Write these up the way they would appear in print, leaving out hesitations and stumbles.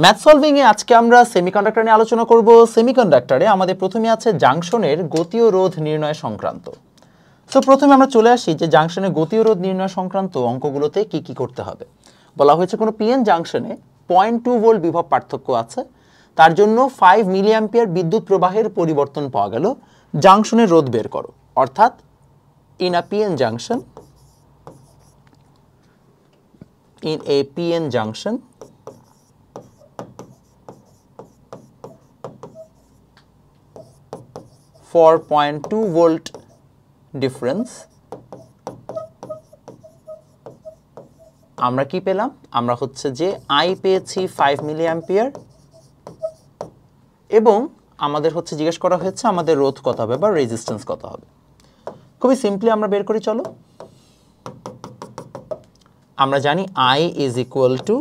Math solving এ আজকে আমরা semiconductor নিয়ে আলোচনা করব। সেমিকন্ডাক্টরে আমাদের প্রথমে আছে জাংশনের গতীয় রোধ নির্ণয় সংক্রান্ত। সো প্রথমে আমরা চলে আসি যে জাংশনের গতীয় রোধ নির্ণয় সংক্রান্ত অঙ্কগুলোতে কি কি করতে হবে। বলা হয়েছে কোনো পিএন জাংশনে 0.2 ভোল্ট বিভব পার্থক্য আছে, তার জন্য 5 মিলি অ্যাম্পিয়ার বিদ্যুৎ প্রবাহের পরিবর্তন পাওয়া গেল, জাংশনের রোধ বের করো। অর্থাৎ in a PN junction, in a PN junction for 0.2 volt difference আমরা কি পেলাম? আমরা হচ্ছে যে I পেয়েছি 5 মিলি অ্যাম্পিয়ার এবং আমাদের হচ্ছে জিজ্ঞেস করা হয়েছে আমাদের রোধ কত হবে বা রেজিস্ট্যান্স কত হবে। খুবই সিম্পলি আমরা বের করি, চলো। আমরা জানি I is equal to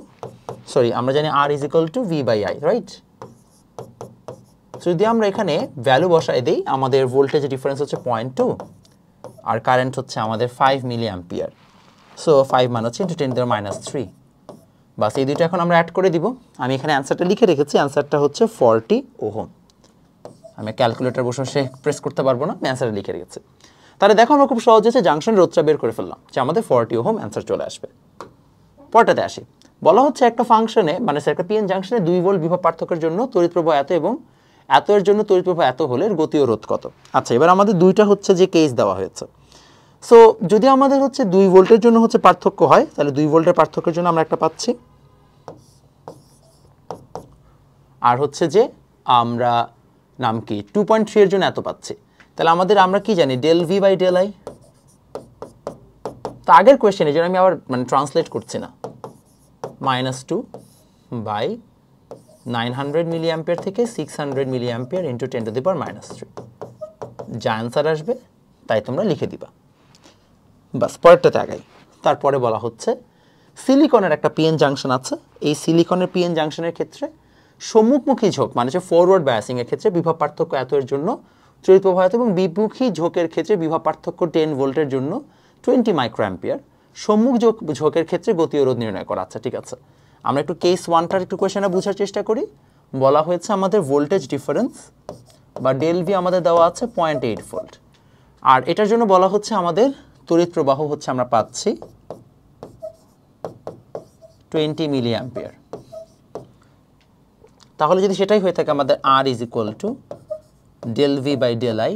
আমরা জানি R is equal to V by I, right? যদি আমরা এখানে ভ্যালু বসাই দেই, আমাদের ভোল্টেজ ডিফারেন্স হচ্ছে 0.2 আর কারেন্ট হচ্ছে আমাদের 5 মিলি অ্যাম্পিয়ার। সো 5 মান হচ্ছে ইন্টু 10⁻³ বাস এই দুটো এখন আমরা অ্যাড করে দিব। আমি এখানে অ্যান্সারটা লিখে রেখেছি, অ্যান্সারটা হচ্ছে 40 ওহম। আমি ক্যালকুলেটর বসে প্রেস করতে পারবো না, আমি অ্যান্সারটা লিখে রেখেছি। তাহলে দেখো আমরা খুব সহজ হচ্ছে জাংশন রোধটা বের করে ফেললাম যে আমাদের 40 ওহম অ্যান্সার চলে আসবে। পরটাতে আসি, বলা হচ্ছে একটা ফাংশনে মানে একটা পিএন জাংশনে 2 ভোল্ট বিভব পার্থক্যের জন্য তড়িৎ প্রবাহ এত এবং এত এর জন্য তড়িৎ প্রবাহ এত হলে গতীয় রোধ কত। আচ্ছা, এবার আমাদের দুইটা হচ্ছে যে কেস দেওয়া হয়েছে। সো যদি আমাদের হচ্ছে 2 ভোল্টের জন্য হচ্ছে পার্থক্য হয়, তাহলে 2 ভোল্টের পার্থক্যের জন্য আমরা একটা পাচ্ছি, আর হচ্ছে যে আমরা নাম কি 2.3 এর জন্য এত পাচ্ছি। তাহলে আমাদের আমরা কি জানি del V by del I. তো আগের কোয়েশ্চেনে যেন আমি আবার মানে ট্রান্সলেট করছি না, -2 বাই 900 মিলি অ্যাম্পিয়ার থেকে 600 মিলি অ্যাম্পিয়ার ইন্টু 10⁻³ যা অ্যান্সার আসবে তাই তোমরা লিখে দিবা। বাস পরেরটাতে আগাই। তারপরে বলা হচ্ছে সিলিকনের একটা পিএন জাংশন আছে। এই সিলিকনের পিএন জাংশনের ক্ষেত্রে সম্মুখমুখী ঝোঁক মানে হচ্ছে ফরওয়ার্ড বায়াসিং এর ক্ষেত্রে বিভব পার্থক্য এত এর জন্য তড়িৎ প্রবাহ এত এবং বিমুখী ঝোঁকের ক্ষেত্রে বিভব পার্থক্য 10 ভোল্টের জন্য 20 মাইক্রো অ্যাম্পিয়ার। সম্মুখ ঝোঁকের ক্ষেত্রে গতীয় রোধ নির্ণয় করা। আচ্ছা ঠিক আছে, আমরা একটু কেস 1টার একটু কোয়েশ্চেনটা বোঝার চেষ্টা করি। বলা হয়েছে আমাদের ভোল্টেজ ডিফারেন্স বা ডেল ভি আমাদের দেওয়া আছে 0.8 ভোল্ট, আর এটার জন্য বলা হচ্ছে আমাদের তড়িৎ প্রবাহ হচ্ছে আমরা পাচ্ছি 20 মিলি অ্যাম্পিয়ার। তাহলে যদি সেটাই হয়ে থাকে আমাদের R is equal to del V by del I,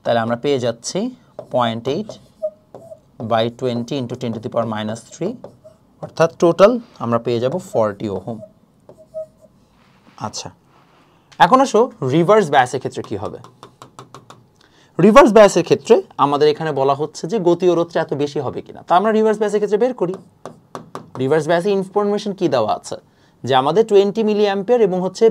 তাহলে আমরা পেয়ে যাচ্ছি 0.8 by 20 into 10⁻³ অর্থাৎ টোটাল আমরা পেয়ে যাব 40 ওহম। আচ্ছা, এখন আসো রিভার্স বায়াসের ক্ষেত্রে কি হবে। রিভার্স বায়াসের ক্ষেত্রে আমাদের এখানে বলা হচ্ছে যে গতীয় রোধটা এত বেশি হবে কিনা। তা আমরা রিভার্স বায়াসের ক্ষেত্রে বের করি। রিভার্স বায়াসে ইনফরমেশন কি দেওয়া আছে যে আমাদের 20 মিলি অ্যাম্পিয়ার এবং হচ্ছে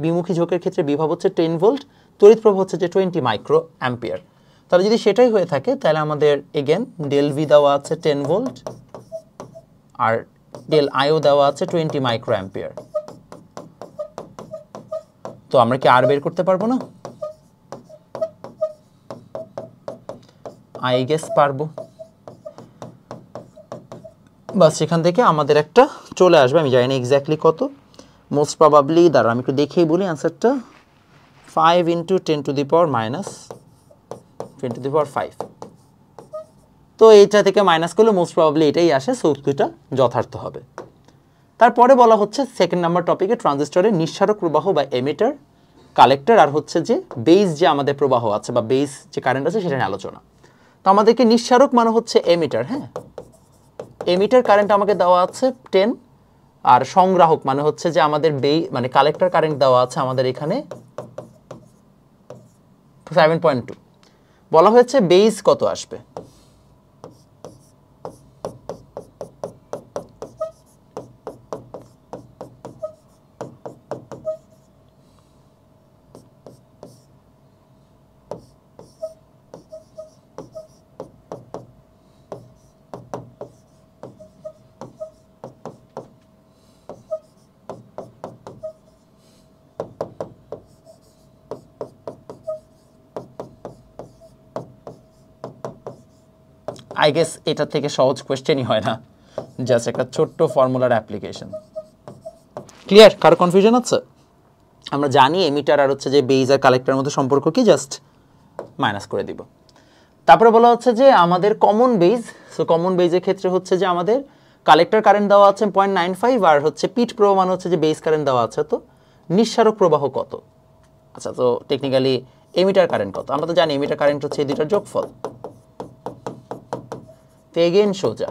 বিমুখী ঝোঁকের ক্ষেত্রে বিভব হচ্ছে 10 ভোল্ট, তড়িৎ প্রবাহ হচ্ছে যে 20 মাইক্রো অ্যাম্পিয়ার। তাহলে যদি সেটাই হয়ে থাকে তাহলে আমাদের এগেন ডেল ভি দেওয়া আছে 10 ভোল্ট আর ডেল আইও দেওয়া আছে 20 মাইক্রো অ্যাম্পিয়ার। তো আমরা কি আর বের করতে পারবো না? আই গেস পারবো। বাস সেখান থেকে আমাদের একটা চলে আসবে, আমি জানি না এক্স্যাক্টলি কত, মোস্ট প্রবাবলি দাঁড়া আমি একটু দেখেই বলি অ্যান্সারটা 5 into 10⁻⁵। তো এইটা থেকে মাইনাস করলে মোস্ট প্রবাবলি এটাই আসে, সো উত্তরটা যথার্থ হবে। তারপরে বলা হচ্ছে সেকেন্ড নাম্বার টপিকে ট্রানজিস্টরের নিঃসারক প্রবাহ বা এমিটার, কালেক্টর আর হচ্ছে যে বেস যে আমাদের প্রবাহ আছে বা বেস যে কারেন্ট আছে সেটা নিয়ে আলোচনা। তো আমাদেরকে নিঃসারক মানে হচ্ছে এমিটার, হ্যাঁ এমিটার কারেন্ট আমাকে দেওয়া আছে 10 আর সংগ্রাহক মানে হচ্ছে যে আমাদের মানে কালেক্টর কারেন্ট দেওয়া আছে আমাদের এখানে 7.2। বলা হয়েছে বেস কত আসবে। আই গেস এটা থেকে সহজ কোয়েশ্চেনই হয় না, জাস্ট একটা ছোট্ট ফর্মুলার অ্যাপ্লিকেশন। ক্লিয়ার? কারো কনফিউশন আছে? আমরা জানি এমিটার আর হচ্ছে যে বেজ আর কালেক্টরের মধ্যে সম্পর্ক কি, জাস্ট মাইনাস করে দিব। তারপরে বলা হচ্ছে যে আমাদের কমন বেজ, সো কমন বেজের ক্ষেত্রে হচ্ছে যে আমাদের কালেক্টর কারেন্ট দেওয়া আছে 0.95 আর হচ্ছে পিট প্রবাহ মানে হচ্ছে যে বেস কারেন্ট দেওয়া আছে, তো নিঃসারক প্রবাহ কত? আচ্ছা, তো টেকনিক্যালি এমিটার কারেন্ট কত? আমরা তো জানি এমিটার কারেন্ট হচ্ছে এই দুটার যোগফল। তো এগেইন সোজা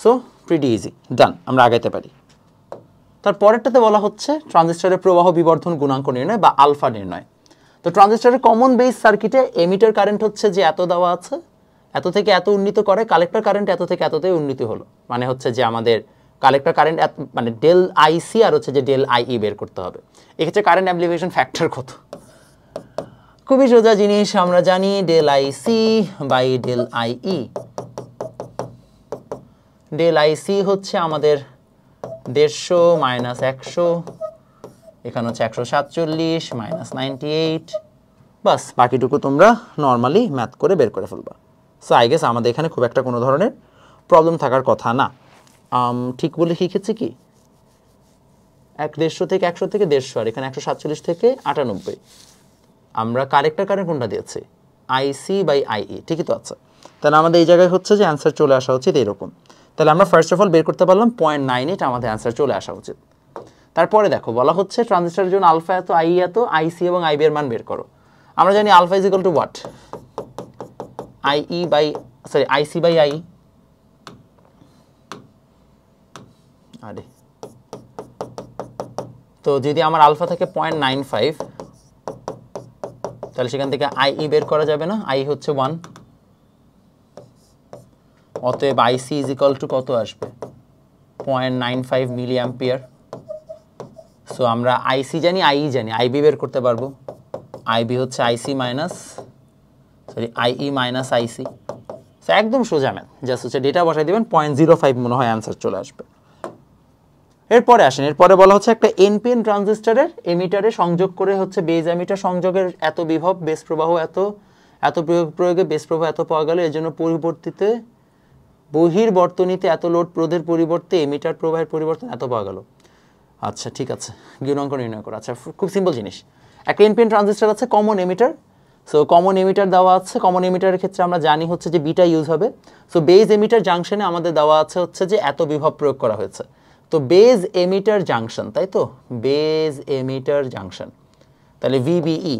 সো প্রিটি ইজি, ডান, আমরা আগাইতে পারি। তারপরেরটাতে বলা হচ্ছে ট্রানজিস্টরের প্রবাহ বিবর্ধন গুণাঙ্ক নির্ণয় বা আলফা নির্ণয়। তো ট্রানজিস্টরের কমন বেস সার্কিটে এমিটার কারেন্ট হচ্ছে যে এত দেওয়া আছে, এত থেকে এত উন্নীত করে, কালেক্টর কারেন্ট এত থেকে এততেই উন্নীত হলো, মানে হচ্ছে যে আমাদের কালেক্টর কারেন্ট মানে ডেল আইসি আর হচ্ছে যে ডেল আইই বের করতে হবে। এক্ষেত্রে কারেন্ট অ্যাম্প্লিফিকেশন ফ্যাক্টর কত? খুবই সোজা জিনিস, আমরা জানি del IC by del IE. Del IC হচ্ছে আমাদের 150 মাইনাস 100, এখানে হচ্ছে 147 মাইনাস 98, বাস বাকিটুকু তোমরা নর্মালি ম্যাথ করে বের করে ফেলবা। সো আই গেস আমাদের এখানে খুব একটা কোনো ধরনের প্রবলেম থাকার কথা না। ঠিক বলে শিখেছি কি 150 থেকে 100 থেকে 150, আর এখানে 147 থেকে 98। আমরা কালেক্টর কারেন্ট কোনটা দিয়েছি? আইসি বাই আইই, ঠিকই তো আছে। তাহলে আমাদের এই জায়গায় হচ্ছে যে অ্যান্সার চলে আসা উচিত এরকম। তাহলে আমরা ফার্স্ট অফ অল বের করতে পারলাম 0.98, আমাদের অ্যান্সার চলে আসা উচিত। তারপরে দেখো বলা হচ্ছে ট্রানজিস্টরের জন্য আলফা এত, আই এত, আইসি এবং আইবি এর মান বের করো। আমরা জানি alpha is equal to what? IE by sorry IC by I. আরে তো যদি আমার আলফা থাকে 0.95, তাহলে সেখান থেকে আইই বের করা যাবে না, আই হচ্ছে 1, অতএব আইসি ইজ ইকুয়াল টু কত আসবে? 0.95 মিলি অ্যাম্পিয়ার। সো আমরা আইসি জানি, আইই জানি, আইবি বের করতে পারবো। আইবি হচ্ছে আইসি মাইনাস সরি আইই মাইনাস আইসি। সো একদম সোজা ম্যাথ, জাস্ট হচ্ছে ডেটা বসাই দেবেন, 0.05 মনে হয় অ্যান্সার চলে আসবে। এরপরে আসেন, এরপরে বলা হচ্ছে একটা এনপিএন ট্রানজিস্টরের এমিটারে সংযোগ করে হচ্ছে বেজ এমিটার সংযোগের এত বিভব, বেস প্রবাহ এত, এত প্রয়োগে বেস প্রবাহ এত পাওয়া গেল, এর জন্য পরিবর্তিতে বহির্বর্তনীতে এত লোড প্রোধের পরিবর্তে এমিটার প্রবাহের পরিবর্তন এত পাওয়া গেল। আচ্ছা ঠিক আছে, গুণাঙ্ক নির্ণয় করা। আচ্ছা খুব সিম্পল জিনিস, একটা এনপিএন ট্রানজিস্টর আছে, common emitter. So common emitter দেওয়া আছে, কমন এমিটারের ক্ষেত্রে আমরা জানি হচ্ছে যে বিটা ইউজ হবে। সো বেজ এমিটার জাংশনে আমাদের দেওয়া আছে হচ্ছে যে এত বিভব প্রয়োগ করা হয়েছে। তো বেজ এমিটার জাংশন, তাই তো, বেজ এমিটার জাংশন, তাহলে ভিবিই,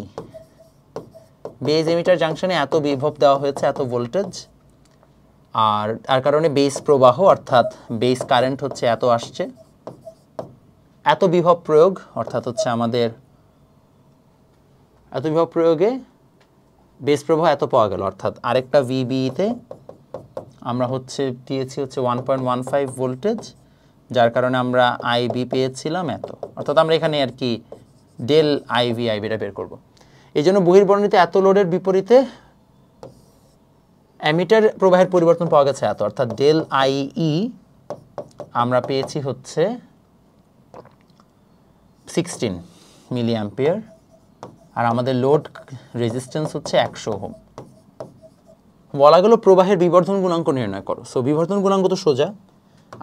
বেজ এমিটার জাংশনে এত বিভব দেওয়া হয়েছে, এত ভোল্টেজ, আর তার কারণে বেস প্রবাহ অর্থাৎ বেস কারেন্ট হচ্ছে এত আসছে, এত বিভব প্রয়োগ অর্থাৎ হচ্ছে আমাদের এত বিভব প্রয়োগে বেস প্রবাহ এত পাওয়া গেল, অর্থাৎ আরেকটা ভিবিতে আমরা হচ্ছে দিয়েছি হচ্ছে 1.15 ভোল্টেজ, যার কারণে আমরা আইবি পেয়েছিলাম এত, অর্থাৎ আমরা এখানে আর কি ডেল আইভি আইবিটা বের করব। এই জন্য বহির্বর্ণিতে এত লোডের বিপরীতে অ্যামিটার প্রবাহের পরিবর্তন পাওয়া গেছে এত, অর্থাৎ ডেল আইই আমরা পেয়েছি হচ্ছে 16 মিলি অ্যাম্পিয়ার, আর আমাদের লোড রেজিস্ট্যান্স হচ্ছে 100 ওহম। বলা গেল প্রবাহের বিবর্ধন গুণাঙ্ক নির্ণয় করো। সো বিবর্ধন গুণাঙ্ক তো সোজা,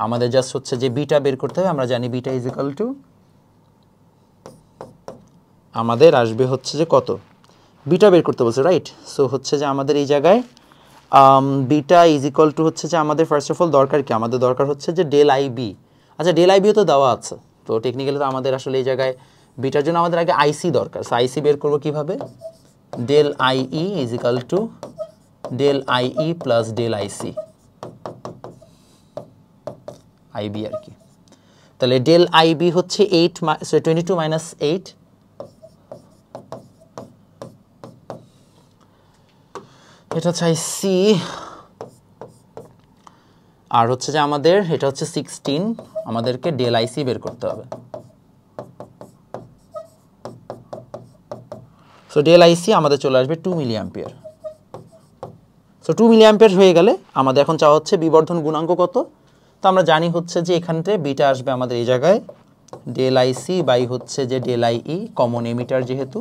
আমাদের জাস্ট হচ্ছে যে বিটা বের করতে হবে। আমরা জানি বিটা ইজ ইকুয়াল টু, আমাদের আসবে হচ্ছে যে কত, বিটা বের করতে বলছে, রাইট? সো হচ্ছে যে আমাদের এই জায়গায় বিটা ইজ ইকুয়াল টু হচ্ছে যে আমাদের ফার্স্ট অফ অল দরকার কি, আমাদের দরকার হচ্ছে যে ডেল আইবি। আচ্ছা ডেল আইবিও তো দেওয়া আছে, তো টেকনিক্যালি তো আমাদের আসলে এই জায়গায় বিটার জন্য আমাদের আগে আইসি দরকার। সো আইসি বের করবো কীভাবে? Del IE is equal to del IE plus del IC, IB আর কি। তাহলে ডেল আইবি হচ্ছে 22 মাইনাস 8, এটা হচ্ছে আইসি, আর হচ্ছে যে আমাদের এটা হচ্ছে 16, আমাদেরকে ডেল আইসি বের করতে হবে। সো ডেল আইসি আমাদের চলে আসবে 2 milliampere. So 2 milliampere হয়ে গেলে আমাদের এখন চাওয়া হচ্ছে বিবর্ধন গুণাঙ্ক কত। তো আমরা জানি হচ্ছে যে এখানতে বিটা আসবে আমাদের এই জায়গায় ডেল আইসি বাই হচ্ছে যে ডেল আইই, কমন এমিটার যেহেতু,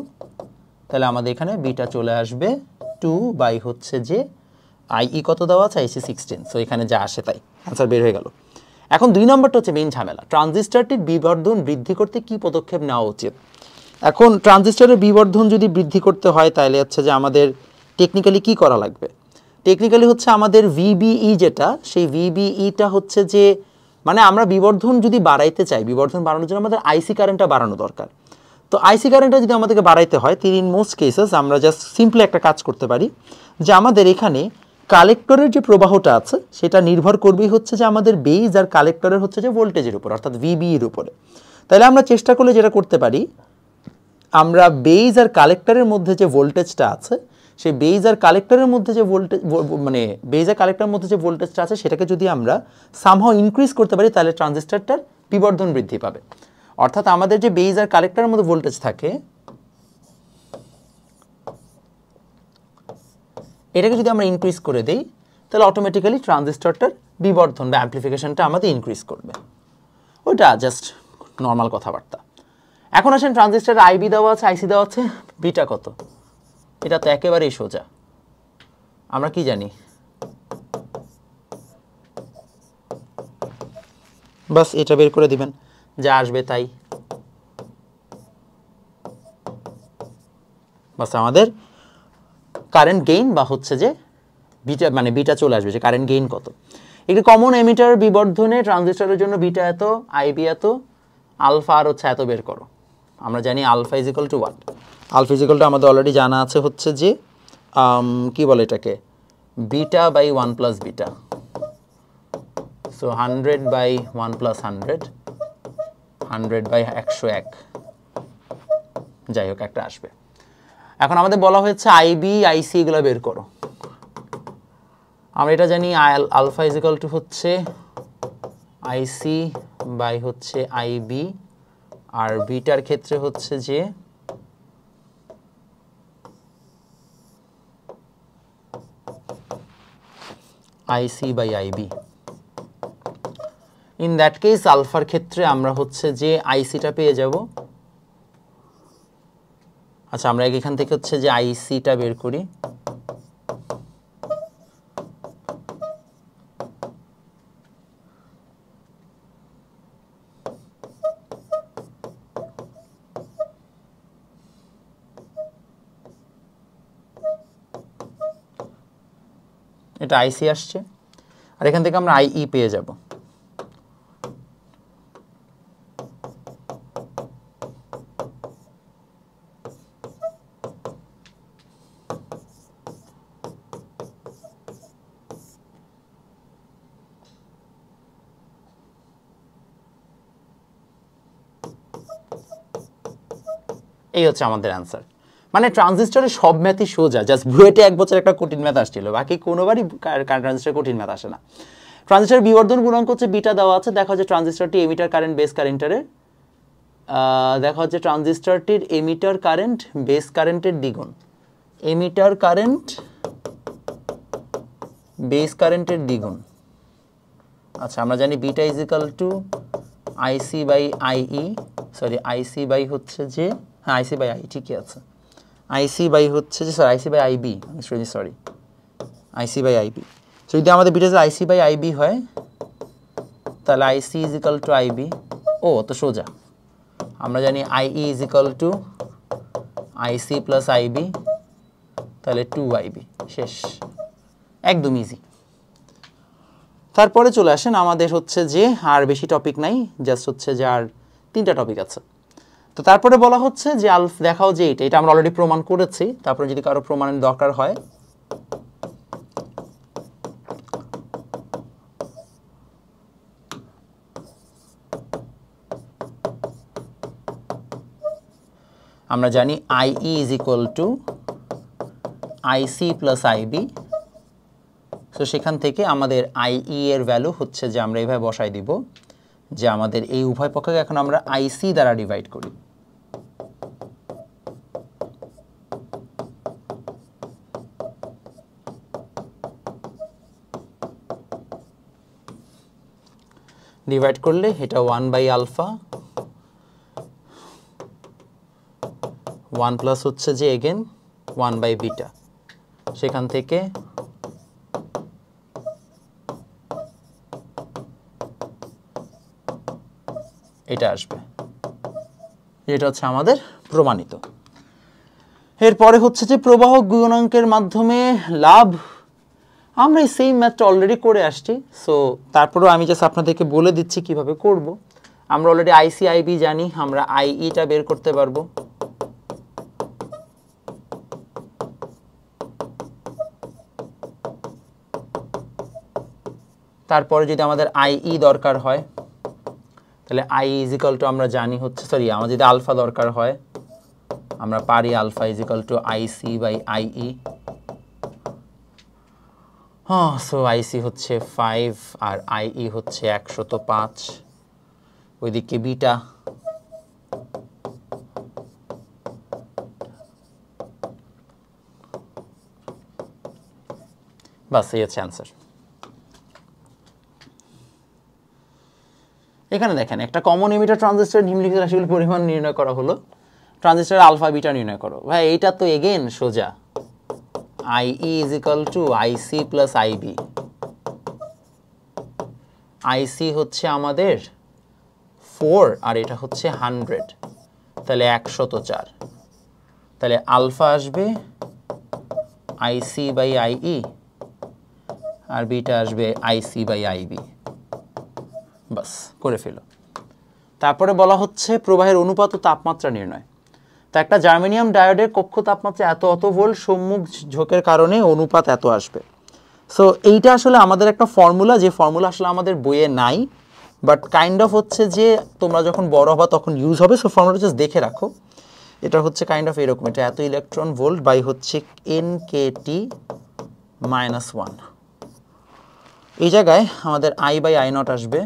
তাহলে আমাদের এখানে বিটা চলে আসবে 2 বাই হচ্ছে যে আইই কত দেওয়া আছে, আইসি 16, সো এখানে যা আসে তাই আনসার বের হয়ে গেল। এখন 2 নম্বরটা হচ্ছে মেইন ঝামেলা, ট্রানজিস্টরটির বিবর্ধন বৃদ্ধি করতে কি পদক্ষেপ নেওয়া উচিত। এখন ট্রানজিস্টরের বিবর্ধন যদি বৃদ্ধি করতে হয় তাহলে হচ্ছে যে আমাদের টেকনিক্যালি কি করা লাগবে। টেকনিক্যালি হচ্ছে আমাদের ভিবিই যেটা, সেই ভিবিইটা হচ্ছে যে মানে আমরা বিবর্ধন যদি বাড়াইতে চাই, বিবর্ধন বাড়ানোর জন্য আমাদের আইসি কারেন্টটা বাড়ানো দরকার। তো আইসি কারেন্টটা যদি আমাদেরকে বাড়াইতে হয়, ইন মোস্ট কেসেস আমরা জাস্ট সিম্পলি একটা কাজ করতে পারি যে আমাদের এখানে কালেক্টরের যে প্রবাহটা আছে সেটা নির্ভর করবেই হচ্ছে যে আমাদের বেজ আর কালেক্টরের হচ্ছে যে ভোল্টেজের উপর, অর্থাৎ ভিবিইর উপরে। তাহলে আমরা চেষ্টা করলে যেটা করতে পারি, আমরা বেজ আর কালেক্টরের মধ্যে যে ভোল্টেজটা আছে, সেই বেজ আর কালেক্টরের মধ্যে যে ভোল্টেজ মানে বেজ আর কালেক্টরের মধ্যে যে ভোল্টেজটা আছে সেটাকে যদি আমরা সামহাও ইনক্রিজ করতে পারি তাহলে ট্রানজিস্টরটার বিবর্ধন বৃদ্ধি পাবে। অর্থাৎ আমাদের যে বেজ আর কালেক্টরের মধ্যে ভোল্টেজ থাকে এটাকে যদি আমরা ইনক্রিজ করে দেই তাহলে অটোমেটিক্যালি ট্রানজিস্টরটার বিবর্ধন বা অ্যাম্প্লিফিকেশনটা আমাদের ইনক্রিজ করবে। ওইটা জাস্ট নর্মাল কথাবার্তা। এখন আসেন ট্রানজিস্টর আইবি দেওয়া আছে, আইসি দেওয়া আছে, বিটা কত, এটা তো একেবারেই সোজা। আমরা কি জানি, বাস এটা বের করে দিবেন, যা আসবে তাই। বাস আমাদের কারেন্ট গেইন বা হচ্ছে যে বিটা মানে বিটা চলে আসবে যে কারেন্ট গেইন কত। একটি কমন এমিটার বিবর্ধনে ট্রানজিস্টরের জন্য বিটা এত, আইবি এত, আলফা আর হচ্ছে এত বের করো। আমরা জানি alpha is equal to what, alpha is equal to আমাদের অলরেডি জানা আছে হচ্ছে যে কি বলে এটাকে, beta by 1 plus beta, so 100 by 1 plus 100, 100 by 101, যাই হোক একটা আসবে। এখন আমাদের বলা হয়েছে আইবি আইসি এগুলো বের করো। আমরা এটা জানি আলফা ইজ ইকুয়াল টু হচ্ছে আইসি বাই হচ্ছে আইবি, আর বিটার ক্ষেত্রে হচ্ছে যে IC by IB. In that case আলফার ক্ষেত্রে আমরা হচ্ছে যে আইসিটা পেয়ে যাব। আচ্ছা আমরা এখান থেকে হচ্ছে যে আইসিটা বের করি। এটা আইসি আসছে, আর এখান থেকে আমরা আইই পেয়ে যাব। এই হচ্ছে আমাদের অ্যান্সার। মানে ট্রানজিস্টরের সব ম্যাথই সোজা, জাস্ট বুয়েটে এক বছর একটা কঠিন ম্যাথ আসছিল, বাকি কোনোবারই ট্রানজিস্টরের কঠিন ম্যাথ আসে না। ট্রানজিস্টরের বিবর্ধন গুণাঙ্ক হচ্ছে বিটা দেওয়া আছে। দেখা হচ্ছে ট্রানজিস্টরটি এমিটার কারেন্ট বেস কারেন্টারের দেখা হচ্ছে ট্রানজিস্টরটির এমিটার কারেন্ট বেস কারেন্টের দ্বিগুণ, এমিটার কারেন্ট বেস কারেন্টের দ্বিগুণ। আচ্ছা আমরা জানি beta is equal to IC by IE, sorry IC by হচ্ছে যে হ্যাঁ আইসি বাই আই, ঠিকই আছে, আইসি বাই হচ্ছে যে sorry IC by IB, sorry IC by IB. So যদি আমাদের বিটা আইসি বাই আইবি হয় তাহলে IC is equal to IB. ও তো সোজা, আমরা জানি IE is equal to IC plus IB, তাহলে 2IB, শেষ, একদম ইজি। তারপরে চলে আসেন আমাদের হচ্ছে যে আর বেশি টপিক নাই, জাস্ট হচ্ছে যে আর 3টা টপিক আছে। তো তারপরে বলা হচ্ছে যে দেখাও যে এটা আমরা অলরেডি প্রমাণ করেছি, তারপরে যদি কারো প্রমাণের দরকার হয় আমরা জানি IE is equal to IC plus IB. So সেখান থেকে আমাদের আইই এর ভ্যালু হচ্ছে যে আমরা এইভাবে বসাই দিব যে আমাদের এই উভয় পক্ষকে এখন আমরা আইসি দ্বারা ডিভাইড করি। ডিভাইড করলে এটা 1 বাই আলফা, 1 প্লাস হচ্ছে যে এগেন 1 বাই বিটা, সেখান থেকে এটা আসবে, এটা হচ্ছে আমাদের প্রমাণিত। এরপরে হচ্ছে যে প্রবাহ গুণাঙ্কের মাধ্যমে লাভ, আমরা এই সেম ম্যাথটা অলরেডি করে আসছি। সো তারপরেও আমি জাস্ট আপনাদেরকে বলে দিচ্ছি কিভাবে করব। আমরা অলরেডি আইসি আইবি জানি, আমরা আইইটা বের করতে পারবো। তারপরে যদি আমাদের আইই দরকার হয় তাহলে আই ইজ ইকুয়াল টু আমরা জানি হচ্ছে, সরি, আমার যদি আলফা দরকার হয় আমরা পারি alpha is equal to IC by IE. হ্যাঁ, সো আইসি হচ্ছে 5 আর আইই হচ্ছে 105, ওইদিকে বিটা বাস, এই হচ্ছে অ্যান্সার। এখানে দেখেন একটা কমন এমিটার ট্রানজিস্টর নিম্নলিখিত রাশিগুলোর পরিমাণ নির্ণয় করা হলো, ট্রানজিস্টর আলফা বিটা নির্ণয় করো। ভাই এইটা তো এগেন সোজা, IE is equal to IC plus IB. IC হচ্ছে আমাদের 4 আর এটা হচ্ছে 100, তাহলে 104। তাহলে আলফা আসবে আইসি বাই আইই আর বিটা আসবে আইসি বাই আইবি। বাস, করে ফেলো। তারপরে বলা হচ্ছে প্রবাহের অনুপাত ও তাপমাত্রা নির্ণয়। তো একটা জার্মেনিয়াম ডায়োডের কক্ষ তাপমাত্রা এত ভোল্ট, সম্মুখ ঝোঁকের কারণে অনুপাত এত আসবে। সো এইটা আসলে আমাদের একটা ফর্মুলা, যে ফর্মুলা আসলে আমাদের বইয়ে নাই, বাট কাইন্ড অফ হচ্ছে যে তোমরা যখন বড় হবা তখন ইউজ হবে। সো ফর্মুলাটা জাস্ট দেখে রাখো, এটা হচ্ছে কাইন্ড অফ এরকম, এটা এত ইলেকট্রন ভোল্ট বাই হচ্ছে NKT -1। এই জায়গায় আমাদের I বাই I নট আসবে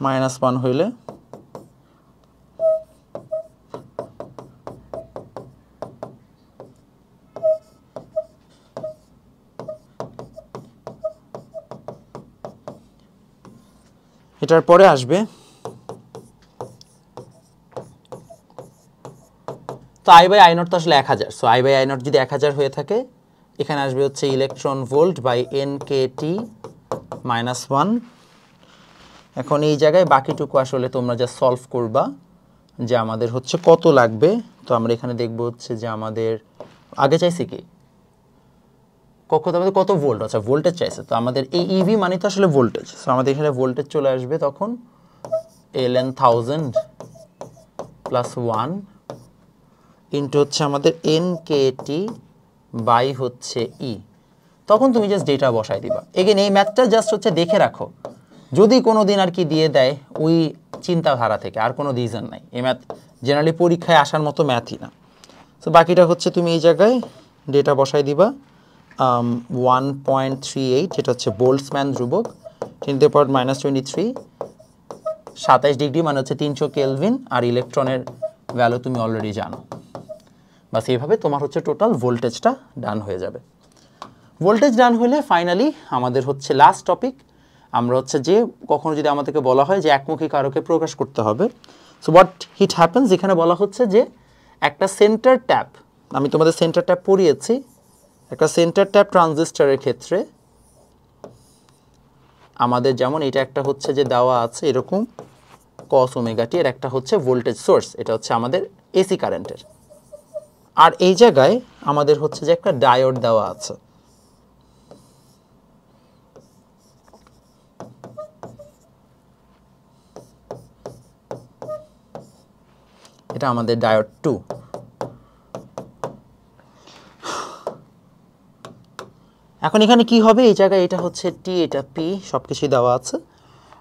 -1 হইলে এটার পরে আসবে, তো I বাই I নট তো আসলে 1000। So I by I nought যদি 1000 হয়ে থাকে, এখানে আসবে হচ্ছে ইলেকট্রন ভোল্ট বাই NKT -1। এখন এই জায়গায় বাকিটুকু আসলে তোমরা যা সলভ করবা যে আমাদের হচ্ছে কত লাগবে। তো আমরা এখানে দেখবো হচ্ছে যে আমাদের আগে চাইছি কি আমাদের কত ভোল্ট, আচ্ছা ভোল্টেজ চাইছে। তো আমাদের এই ইভি মানে তো আসলে ভোল্টেজ, সো আমাদের এখানে ভোল্টেজ চলে আসবে তখন ln 1000 প্লাস 1 ইন্টু হচ্ছে আমাদের NKT বাই হচ্ছে ই। তখন তুমি জাস্ট ডেটা বসাই দিবা। এগেন এই ম্যাথটা জাস্ট হচ্ছে দেখে রাখো, যদি কোনো দিন আর কি দিয়ে দেয় ওই চিন্তাধারা থেকে, আর কোনো রিজন নাই। এই ম্যাথ জেনারেলি পরীক্ষায় আসার মতো ম্যাথই না। সো বাকিটা হচ্ছে তুমি এই জায়গায় ডেটা বসাই দিবা। 1.38 যেটা হচ্ছে বোল্টজম্যান ধ্রুবক, 10⁻⁻23, 27 ডিগ্রি মানে হচ্ছে 300 কেলভিন, আর ইলেকট্রনের ভ্যালু তুমি অলরেডি জানো। বাস এইভাবে তোমার হচ্ছে টোটাল ভোল্টেজটা ডান হয়ে যাবে। ভোল্টেজ ডান হলে ফাইনালি আমাদের হচ্ছে লাস্ট টপিক, আমরা হচ্ছে যে কখনো যদি আমাদেরকে বলা হয় যে একমুখী কারকে প্রকাশ করতে হবে, সো হোয়াট হিট হ্যাপেন্স, এখানে বলা হচ্ছে যে একটা সেন্টার ট্যাপ, আমি তোমাদের সেন্টার ট্যাপ পড়িয়েছি, একটা সেন্টার ট্যাপ ট্রানজিস্টরের ক্ষেত্রে আমাদের যেমন এটা একটা হচ্ছে যে দেওয়া আছে এরকম cos ওমেগা টি, এর একটা হচ্ছে ভোল্টেজ সোর্স, এটা হচ্ছে আমাদের এসি কারেন্টের, আর এই জায়গায় আমাদের হচ্ছে যে একটা ডায়োড দেওয়া আছে। এটা আমাদের ডায়োড 2। এখন এখানে কি হবে, এই জায়গায় এটা হচ্ছে টি, এটা পি, সব কিছুই দেওয়া আছে।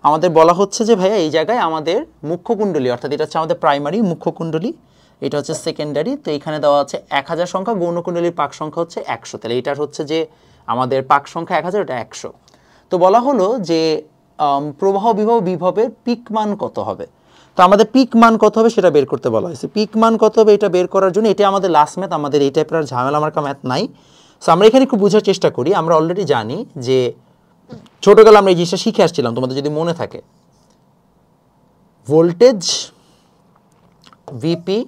আমাদের বলা হচ্ছে যে ভাইয়া এই জায়গায় আমাদের মুখ্য কুণ্ডলী, অর্থাৎ এটা হচ্ছে আমাদের প্রাইমারি মুখ্য কুণ্ডলী, এটা হচ্ছে সেকেন্ডারি। তো এখানে দেওয়া আছে 1000 সংখ্যা, গৌণ কুণ্ডলীর পাক সংখ্যা হচ্ছে 100, তাহলে এটার হচ্ছে যে আমাদের পাক সংখ্যা 1000, এটা 100। তো বলা হলো যে প্রবাহ বিভবের পিক মান কত হবে। তো আমাদের পিক মান কত হবে সেটা বের করতে বলা হয়েছে। পিক মান কত হবে এটা বের করার জন্য, এটা আমাদের লাস্ট ম্যাথ, আমাদের এই টাইপের ঝামেলা মার্কা ম্যাথ নাই। সো আমরা এখানে একটু বোঝার চেষ্টা করি। আমরা অলরেডি জানি যে ছোটবেলা আমরা এই জিনিসটা শিখে আসছিলাম, তোমাদের যদি মনে থাকে, ভোল্টেজ ভিপি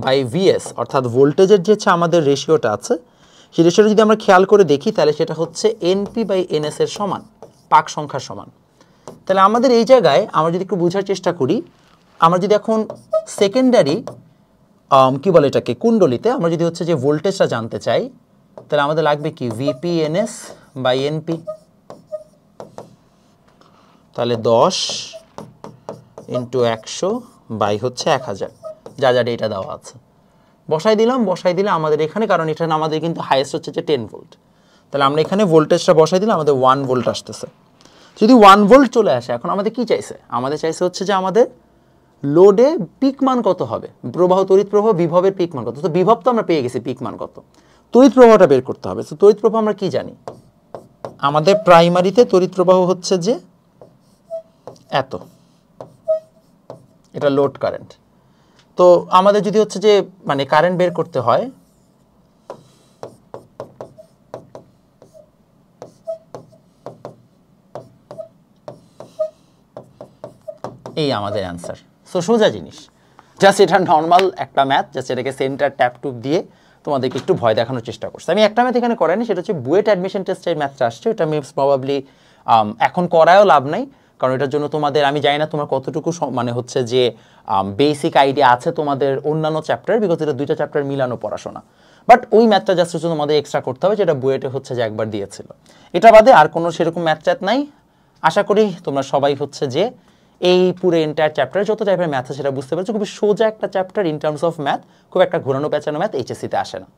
বাই ভিএস, অর্থাৎ ভোল্টেজের যে আমাদের রেশিওটা আছে সেই রেশিওটা যদি আমরা খেয়াল করে দেখি তাহলে সেটা হচ্ছে এনপি বাই এনএস এর সমান, পাক সংখ্যার সমান। তাহলে আমাদের এই জায়গায় আমরা যদি একটু বোঝার চেষ্টা করি, আমরা যদি এখন সেকেন্ডারি কি বলে এটাকে কুণ্ডলিতে আমরা যদি হচ্ছে যে ভোল্টেজটা জানতে চাই, তাহলে আমাদের লাগবে কি ভিপি এনএস বাই এনপি। তাহলে 10 ইন্টু 100 বাই হচ্ছে 1000, যা যা ডেটা দেওয়া আছে বসাই দিলে আমাদের এখানে, কারণ এখানে আমাদের কিন্তু হাইয়েস্ট হচ্ছে যে 10 ভোল্ট, তাহলে আমরা এখানে ভোল্টেজটা বসাই দিলে আমাদের 1 ভোল্ট আসতেছে। যদি 1 ভোল্ট চলে আসে, এখন আমাদের কি চাইছে? আমাদের চাইছে হচ্ছে যে আমাদের লোডে পিক মান কত হবে, প্রবাহ, তড়িৎ প্রবাহ, বিভবের পিক মান কত। তো বিভব তো আমরা পেয়ে গেছি, পিক মান কত, তড়িৎ প্রবাহটা বের করতে হবে। তো তড়িৎ প্রবাহ আমরা কি জানি, আমাদের প্রাইমারিতে তড়িৎ প্রবাহ হচ্ছে যে এত, এটা লোড কারেন্ট। তো আমাদের যদি হচ্ছে যে মানে কারেন্ট বের করতে হয়, এই আমাদের অ্যান্সার। সো সোজা জিনিস, জাস্ট এটা নর্মাল একটা ম্যাথ, জাস্ট এটাকে সেন্টার ট্যাপ টুপ দিয়ে তোমাদেরকে একটু ভয় দেখানোর চেষ্টা করছি। আমি একটা ম্যাথ এখানে করাইনি, সেটা হচ্ছে বুয়েট অ্যাডমিশন টেস্টের ম্যাথটা আসছে, ওটা মোস্ট প্রবাবলি এখন করায়ও লাভ নাই, কারণ এটার জন্য তোমাদের, আমি জানি না তোমার কতটুকু মানে হচ্ছে যে বেসিক আইডিয়া আছে তোমাদের অন্যান্য চ্যাপ্টার, বিকজ এটা 2টা চ্যাপ্টার মিলানো পড়াশোনা। বাট ওই ম্যাথটা জাস্ট হচ্ছে তোমাদের এক্সট্রা করতে হবে, যেটা বুয়েটে হচ্ছে যে একবার দিয়েছিল। এটা বাদে আর কোনো সেরকম ম্যাথ চ্যাট নাই। আশা করি তোমরা সবাই হচ্ছে যে এই পুরো এন্টায়ার চ্যাপ্টারে যত টাইপের ম্যাথ আছে সেটা বুঝতে পারছো। খুবই সোজা একটা chapter in terms of math, খুব একটা ঘোরানো পেঁচানো ম্যাথ এইচএসসিতে আসে না।